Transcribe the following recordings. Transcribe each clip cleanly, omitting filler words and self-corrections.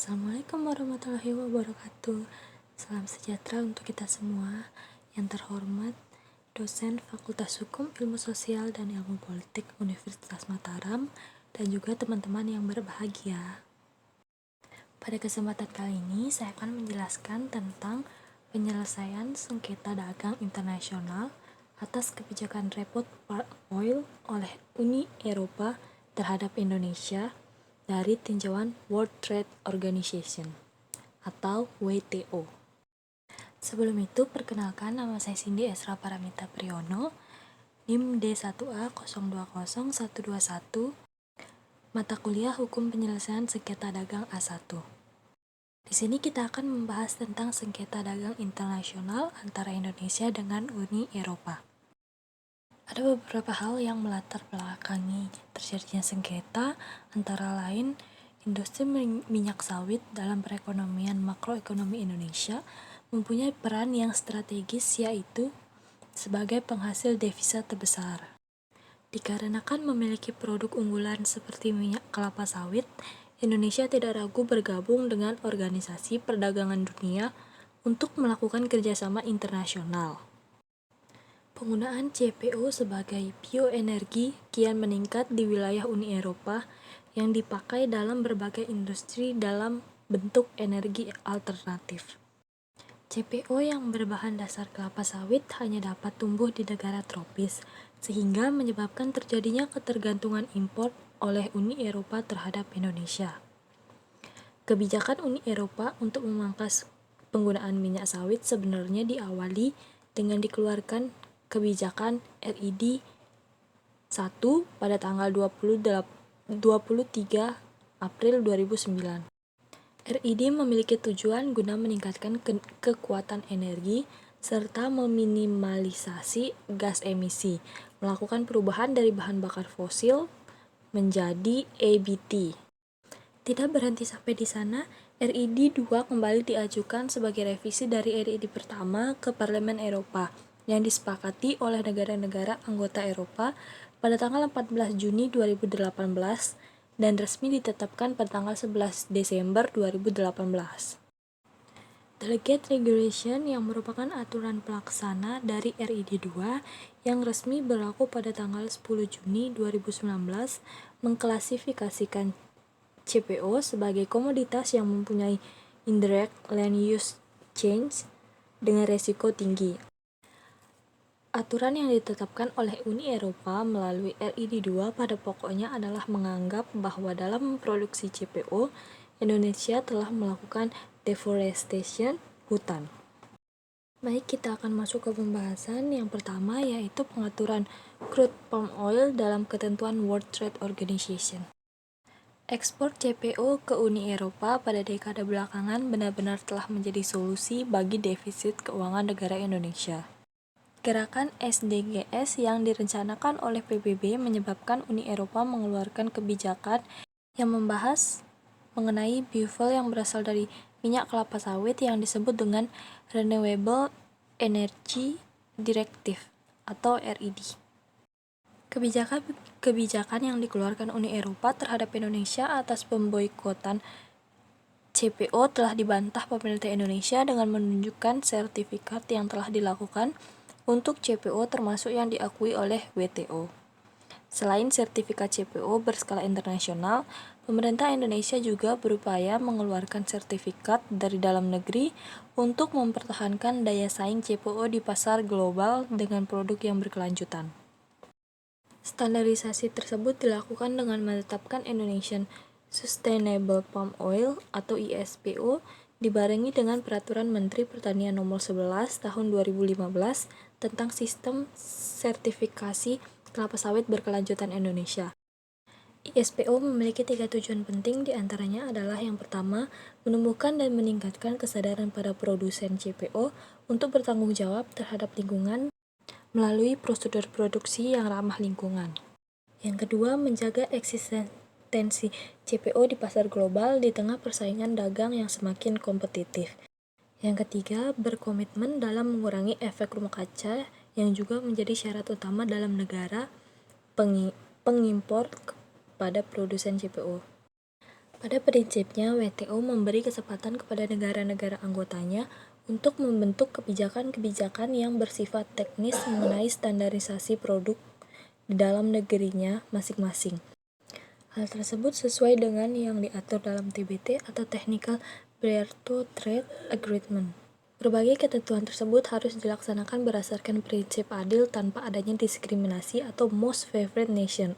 Assalamualaikum warahmatullahi wabarakatuh. Salam sejahtera untuk kita semua. Yang terhormat, dosen Fakultas Hukum, Ilmu Sosial, dan Ilmu Politik Universitas Mataram, dan juga teman-teman yang berbahagia. Pada kesempatan kali ini, saya akan menjelaskan tentang penyelesaian sengketa dagang internasional atas kebijakan repot palm oil oleh Uni Eropa terhadap Indonesia dari tinjauan World Trade Organization atau WTO. Sebelum itu, perkenalkan, nama saya Cindy Esra Paramita Priyono, NIM D1A020121, mata kuliah Hukum Penyelesaian Sengketa Dagang A1. Di sini kita akan membahas tentang sengketa dagang internasional antara Indonesia dengan Uni Eropa. Ada beberapa hal yang melatar belakangi terjadinya sengketa, antara lain industri minyak sawit dalam perekonomian makroekonomi Indonesia mempunyai peran yang strategis, yaitu sebagai penghasil devisa terbesar. Dikarenakan memiliki produk unggulan seperti minyak kelapa sawit, Indonesia tidak ragu bergabung dengan Organisasi Perdagangan Dunia untuk melakukan kerjasama internasional. Penggunaan CPO sebagai bioenergi kian meningkat di wilayah Uni Eropa yang dipakai dalam berbagai industri dalam bentuk energi alternatif. CPO yang berbahan dasar kelapa sawit hanya dapat tumbuh di negara tropis, sehingga menyebabkan terjadinya ketergantungan impor oleh Uni Eropa terhadap Indonesia. Kebijakan Uni Eropa untuk memangkas penggunaan minyak sawit sebenarnya diawali dengan dikeluarkan kebijakan RID 1 pada tanggal 23 April 2009. RID memiliki tujuan guna meningkatkan kekuatan energi serta meminimalisasi gas emisi, melakukan perubahan dari bahan bakar fosil menjadi EBT. Tidak berhenti sampai di sana, RID 2 kembali diajukan sebagai revisi dari RID pertama ke Parlemen Eropa yang disepakati oleh negara-negara anggota Eropa pada tanggal 14 Juni 2018 dan resmi ditetapkan pada tanggal 11 Desember 2018. Delegate Regulation yang merupakan aturan pelaksana dari RID 2 yang resmi berlaku pada tanggal 10 Juni 2019 mengklasifikasikan CPO sebagai komoditas yang mempunyai indirect land use change dengan resiko tinggi. Aturan yang ditetapkan oleh Uni Eropa melalui RID 2 pada pokoknya adalah menganggap bahwa dalam memproduksi CPO, Indonesia telah melakukan deforestation hutan. Baik, kita akan masuk ke pembahasan yang pertama, yaitu pengaturan crude palm oil dalam ketentuan World Trade Organization. Ekspor CPO ke Uni Eropa pada dekade belakangan benar-benar telah menjadi solusi bagi defisit keuangan negara Indonesia. Gerakan SDGs yang direncanakan oleh PBB menyebabkan Uni Eropa mengeluarkan kebijakan yang membahas mengenai biofuel yang berasal dari minyak kelapa sawit yang disebut dengan Renewable Energy Directive atau RED. Kebijakan yang dikeluarkan Uni Eropa terhadap Indonesia atas pemboikotan CPO telah dibantah pemerintah Indonesia dengan menunjukkan sertifikat yang telah dilakukan untuk CPO termasuk yang diakui oleh WTO. Selain sertifikat CPO berskala internasional, pemerintah Indonesia juga berupaya mengeluarkan sertifikat dari dalam negeri untuk mempertahankan daya saing CPO di pasar global dengan produk yang berkelanjutan. Standarisasi tersebut dilakukan dengan menetapkan Indonesian Sustainable Palm Oil atau ISPO dibarengi dengan Peraturan Menteri Pertanian Nomor 11 Tahun 2015 tentang Sistem Sertifikasi Kelapa Sawit Berkelanjutan Indonesia. ISPO memiliki 3 tujuan penting, diantaranya adalah yang pertama, menumbuhkan dan meningkatkan kesadaran para produsen CPO untuk bertanggung jawab terhadap lingkungan melalui prosedur produksi yang ramah lingkungan. Yang kedua, menjaga eksistensi CPO di pasar global di tengah persaingan dagang yang semakin kompetitif. Yang ketiga, berkomitmen dalam mengurangi efek rumah kaca yang juga menjadi syarat utama dalam negara pengimpor kepada produsen CPO. Pada prinsipnya, WTO memberi kesempatan kepada negara-negara anggotanya untuk membentuk kebijakan-kebijakan yang bersifat teknis mengenai standarisasi produk di dalam negerinya masing-masing. Hal tersebut sesuai dengan yang diatur dalam TBT atau Technical Barrier to Trade Agreement. Berbagai ketentuan tersebut harus dilaksanakan berdasarkan prinsip adil tanpa adanya diskriminasi atau most favored nation.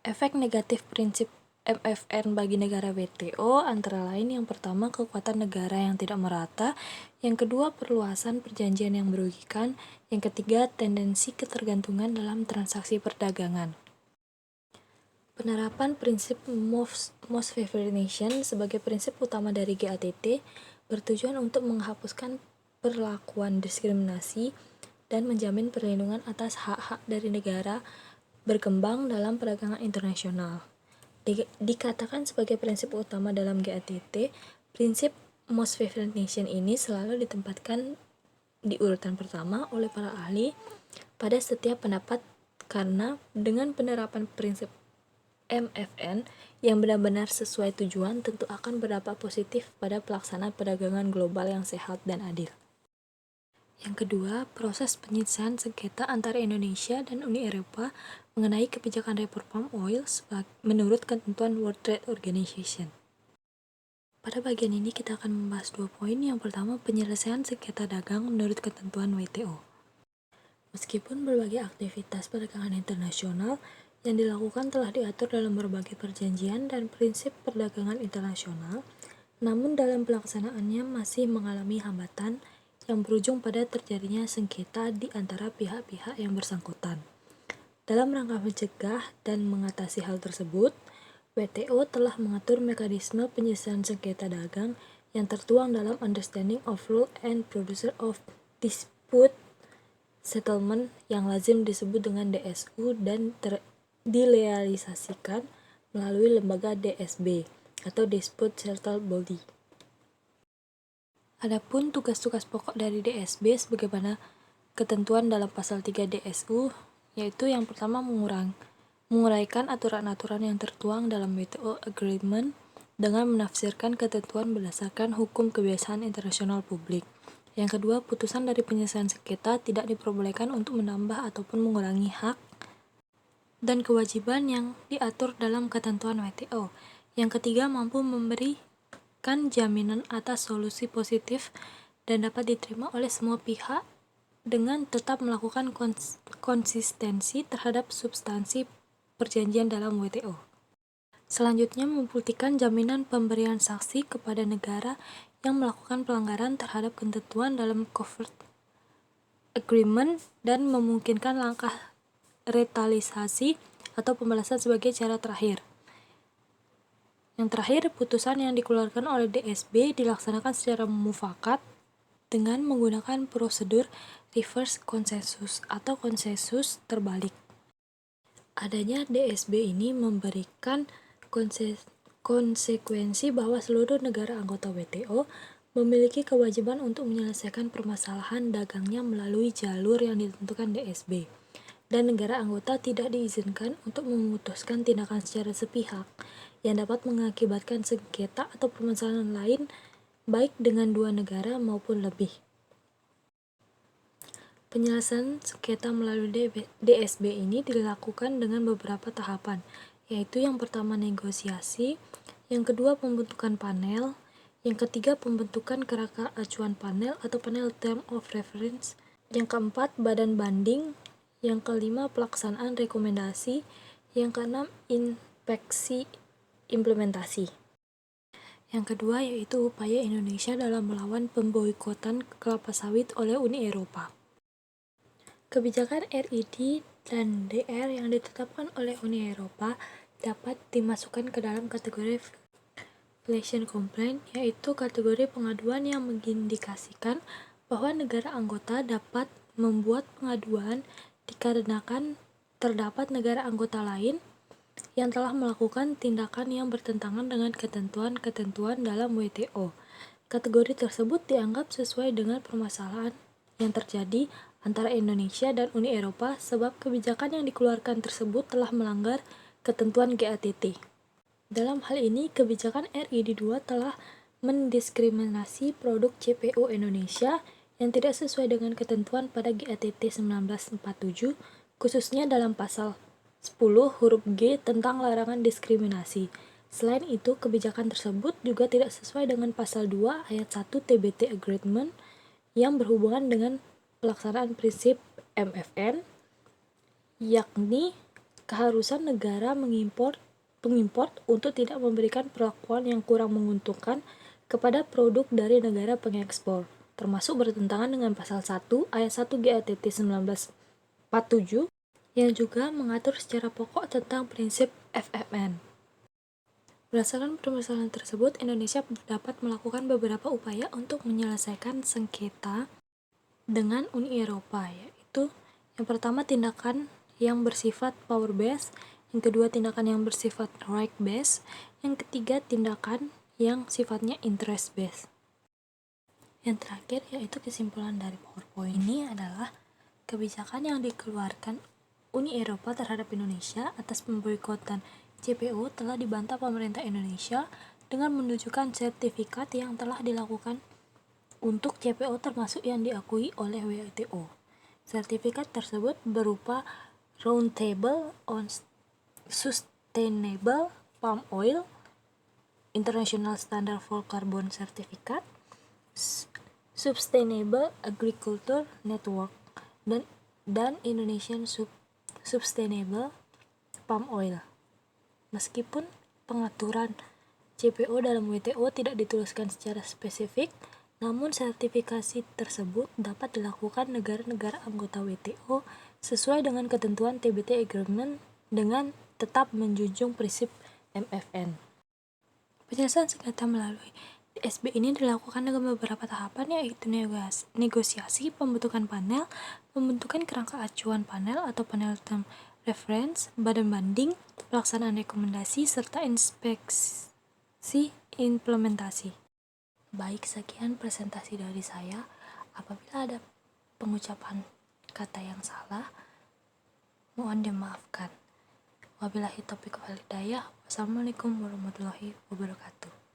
Efek negatif prinsip MFN bagi negara WTO antara lain yang pertama kekuatan negara yang tidak merata, yang kedua perluasan perjanjian yang merugikan, yang ketiga tendensi ketergantungan dalam transaksi perdagangan. Penerapan prinsip most favored nation sebagai prinsip utama dari GATT bertujuan untuk menghapuskan perlakuan diskriminasi dan menjamin perlindungan atas hak-hak dari negara berkembang dalam perdagangan internasional. Dikatakan sebagai prinsip utama dalam GATT, prinsip most favored nation ini selalu ditempatkan di urutan pertama oleh para ahli pada setiap pendapat karena dengan penerapan prinsip MFN yang benar-benar sesuai tujuan tentu akan berdampak positif pada pelaksanaan perdagangan global yang sehat dan adil. Yang kedua, proses penyelesaian sengketa antara Indonesia dan Uni Eropa mengenai kebijakan impor palm oil menurut ketentuan World Trade Organization. Pada bagian ini kita akan membahas 2 poin. Yang pertama, penyelesaian sengketa dagang menurut ketentuan WTO. Meskipun berbagai aktivitas perdagangan internasional yang dilakukan telah diatur dalam berbagai perjanjian dan prinsip perdagangan internasional, namun dalam pelaksanaannya masih mengalami hambatan yang berujung pada terjadinya sengketa di antara pihak-pihak yang bersangkutan. Dalam rangka mencegah dan mengatasi hal tersebut, WTO telah mengatur mekanisme penyelesaian sengketa dagang yang tertuang dalam Understanding of Rule and Procedure of Dispute Settlement yang lazim disebut dengan DSU dan direalisasikan melalui lembaga DSB atau Dispute Settlement Body. Adapun tugas-tugas pokok dari DSB sebagaimana ketentuan dalam pasal 3 DSU, yaitu yang pertama menguraikan aturan-aturan yang tertuang dalam WTO Agreement dengan menafsirkan ketentuan berdasarkan hukum kebiasaan internasional publik. Yang kedua, putusan dari penyelesaian sengketa tidak diperbolehkan untuk menambah ataupun mengurangi hak dan kewajiban yang diatur dalam ketentuan WTO. Yang ketiga, mampu memberikan jaminan atas solusi positif dan dapat diterima oleh semua pihak dengan tetap melakukan konsistensi terhadap substansi perjanjian dalam WTO. Selanjutnya, membuktikan jaminan pemberian saksi kepada negara yang melakukan pelanggaran terhadap ketentuan dalam covert agreement dan memungkinkan langkah retaliasi atau pembalasan sebagai cara terakhir. Yang terakhir, putusan yang dikeluarkan oleh DSB dilaksanakan secara mufakat dengan menggunakan prosedur reverse konsensus atau konsensus terbalik. Adanya DSB ini memberikan konsekuensi bahwa seluruh negara anggota WTO memiliki kewajiban untuk menyelesaikan permasalahan dagangnya melalui jalur yang ditentukan DSB, dan negara anggota tidak diizinkan untuk memutuskan tindakan secara sepihak yang dapat mengakibatkan sengketa atau permasalahan lain baik dengan dua negara maupun lebih. Penyelesaian sengketa melalui DSB ini dilakukan dengan beberapa tahapan, yaitu yang pertama negosiasi, yang kedua pembentukan panel, yang ketiga pembentukan kerangka acuan panel atau panel term of reference, yang keempat badan banding, yang kelima pelaksanaan rekomendasi, yang keenam inspeksi implementasi. Yang kedua yaitu upaya Indonesia dalam melawan pemboikotan kelapa sawit oleh Uni Eropa. Kebijakan RID dan DR yang ditetapkan oleh Uni Eropa dapat dimasukkan ke dalam kategori violation complaint, yaitu kategori pengaduan yang mengindikasikan bahwa negara anggota dapat membuat pengaduan dikarenakan terdapat negara anggota lain yang telah melakukan tindakan yang bertentangan dengan ketentuan-ketentuan dalam WTO. Kategori tersebut dianggap sesuai dengan permasalahan yang terjadi antara Indonesia dan Uni Eropa sebab kebijakan yang dikeluarkan tersebut telah melanggar ketentuan GATT. Dalam hal ini, kebijakan RID 2 telah mendiskriminasi produk CPO Indonesia yang tidak sesuai dengan ketentuan pada GATT 1947, khususnya dalam pasal 10 huruf G tentang larangan diskriminasi. Selain itu, kebijakan tersebut juga tidak sesuai dengan pasal 2 ayat 1 TBT Agreement yang berhubungan dengan pelaksanaan prinsip MFN, yakni keharusan negara pengimpor untuk tidak memberikan perlakuan yang kurang menguntungkan kepada produk dari negara pengekspor, termasuk bertentangan dengan pasal 1 ayat 1 GATT 1947 yang juga mengatur secara pokok tentang prinsip FFN. Berdasarkan permasalahan tersebut, Indonesia dapat melakukan beberapa upaya untuk menyelesaikan sengketa dengan Uni Eropa, yaitu yang pertama tindakan yang bersifat power based, yang kedua tindakan yang bersifat right based, yang ketiga tindakan yang sifatnya interest based. Yang terakhir yaitu kesimpulan dari PowerPoint ini adalah kebijakan yang dikeluarkan Uni Eropa terhadap Indonesia atas pemboikotan CPO telah dibantah pemerintah Indonesia dengan menunjukkan sertifikat yang telah dilakukan untuk CPO termasuk yang diakui oleh WTO. Sertifikat tersebut berupa Roundtable on Sustainable Palm Oil, International Standard for Carbon Certificate, Sustainable Agriculture Network, dan Indonesian Sustainable Palm Oil. Meskipun pengaturan CPO dalam WTO tidak dituliskan secara spesifik, namun sertifikasi tersebut dapat dilakukan negara-negara anggota WTO sesuai dengan ketentuan TBT Agreement dengan tetap menjunjung prinsip MFN. Penyelesaian sengketa melalui DSB ini dilakukan dengan beberapa tahapan, yaitu negosiasi, pembentukan panel, pembentukan kerangka acuan panel atau panel term reference, badan banding, pelaksanaan rekomendasi, serta inspeksi implementasi. Baik, sekian presentasi dari saya. Apabila ada pengucapan kata yang salah, mohon dimaafkan. Wabillahi taufiq wal hidayah. Wassalamualaikum warahmatullahi wabarakatuh.